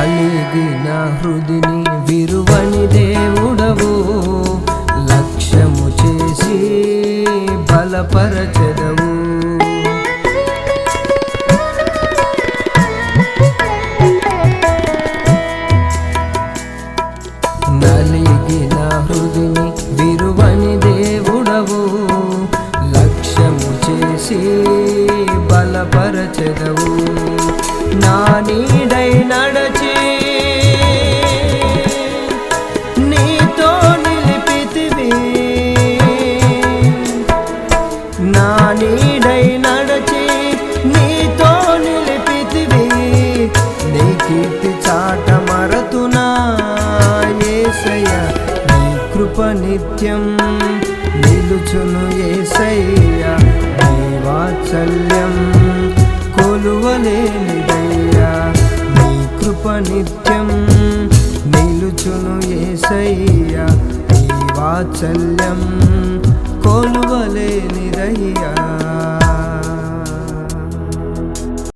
నలిగిన హృదిని విరువని దేవుడవు, లక్ష్యము చేసి బలపరచెదవు. నలిగిన హృదిని విరువని దేవుడవు, లక్ష్యము చేసి బలపరచెదవు. నా నీడై నడచి నీతో నిలిపితివి, నా నీడై నడచి నీతో నిలిపితివి. నీ కీర్తి చాట మరతునా యేసయ్య, నీ కృప నిత్యం నిలుచును యేసయ్య. నీ వాత్సల్యం కొలువలేనిదయ్యా, నీ కృప నిత్యం నిలుచును యేసయ్య. నీ వాత్సల్యం కొలువలేనిదయ్యా.